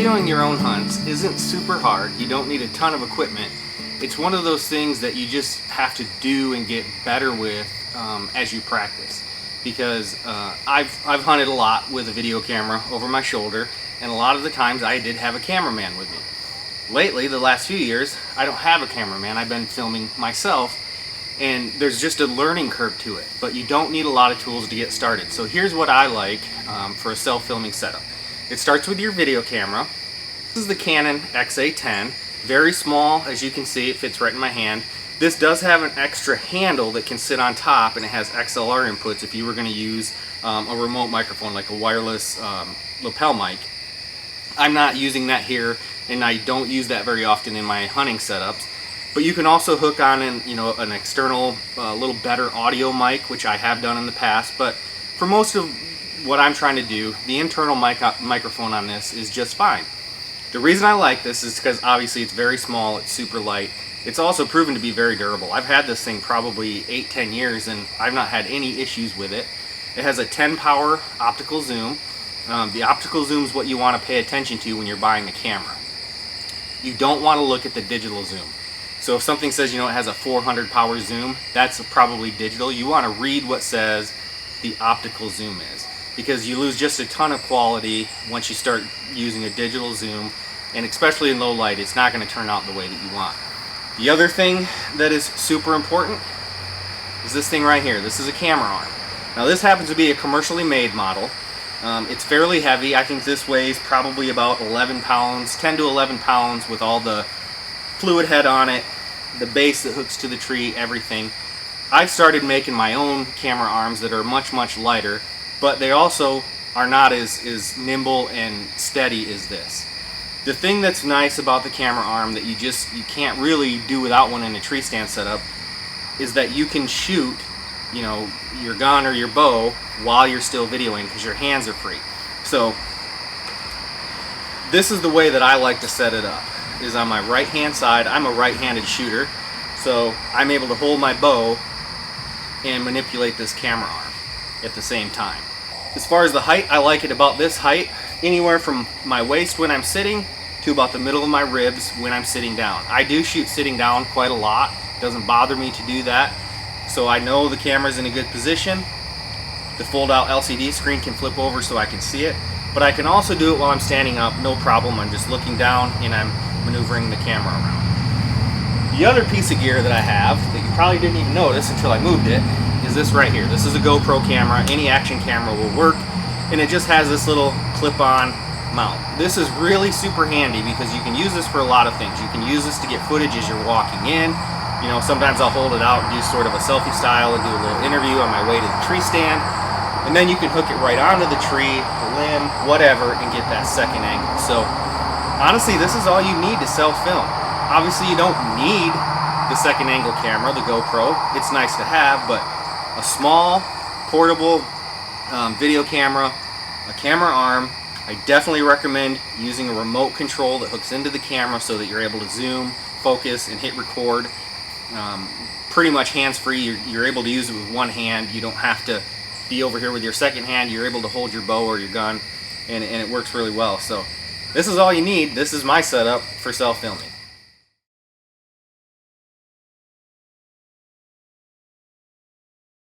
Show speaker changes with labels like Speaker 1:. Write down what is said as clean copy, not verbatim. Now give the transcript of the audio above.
Speaker 1: Videoing your own hunts isn't super hard. You don't need a ton of equipment. It's one of those things that you just have to do and get better with as you practice. Because I've hunted a lot with a video camera over my shoulder, and a lot of the times I did have a cameraman with me. Lately, the last few years, I don't have a cameraman. I've been filming myself, and there's just a learning curve to it. But you don't need a lot of tools to get started. So here's what I like for a self-filming setup. It starts with your video camera. This is the Canon XA10. Very small, as you can see, it fits right in my hand. This does have an extra handle that can sit on top, and it has XLR inputs if you were going to use a remote microphone, like a wireless lapel mic. I'm not using that here, and I don't use that very often in my hunting setups. But you can also hook on an external, little better audio mic, which I have done in the past. But for most of what I'm trying to do, the internal microphone on this is just fine. The reason I like this is because obviously it's very small, it's super light. It's also proven to be very durable. I've had this thing probably 8-10 years and I've not had any issues with it. It has a 10 power optical zoom. The optical zoom is what you want to pay attention to when you're buying the camera. You don't want to look at the digital zoom. So if something says it has a 400 power zoom, that's probably digital. You want to read what says the optical zoom is, because you lose just a ton of quality once you start using a digital zoom, and especially in low light, it's not going to turn out the way that you want. The other thing that is super important is this thing right here. This is a camera arm. Now this happens to be a commercially made model. It's fairly heavy. I think this weighs probably about 11 pounds, 10 to 11 pounds with all the fluid head on it, the base that hooks to the tree, everything. I've started making my own camera arms that are much, much lighter, but they also are not as nimble and steady as this. The thing that's nice about the camera arm that you can't really do without one in a tree stand setup is that you can shoot your gun or your bow while you're still videoing, because your hands are free. So this is the way that I like to set it up, is on my right hand side. I'm a right-handed shooter, so I'm able to hold my bow and manipulate this camera arm at the same time. As far as the height, I like it about this height, anywhere from my waist when I'm sitting to about the middle of my ribs when I'm sitting down. I do shoot sitting down quite a lot. It doesn't bother me to do that. So I know the camera's in a good position. The fold-out LCD screen can flip over so I can see it. But I can also do it while I'm standing up, no problem. I'm just looking down and I'm maneuvering the camera around. The other piece of gear that I have that you probably didn't even notice until I moved it is this right here. This is a GoPro camera. Any action camera will work, and it just has this little clip-on mount. This is really super handy because you can use this for a lot of things. You can use this to get footage as you're walking in. Sometimes I'll hold it out and do sort of a selfie style and do a little interview on my way to the tree stand. And then you can hook it right onto the tree, the limb, whatever, and get that second angle. So honestly, this is all you need to self-film. Obviously, you don't need the second angle camera, the GoPro. It's nice to have, but a small, portable video camera, a camera arm, I definitely recommend using a remote control that hooks into the camera so that you're able to zoom, focus, and hit record. Pretty much hands-free. You're able to use it with one hand. You don't have to be over here with your second hand. You're able to hold your bow or your gun, and it works really well. So this is all you need. This is my setup for self-filming.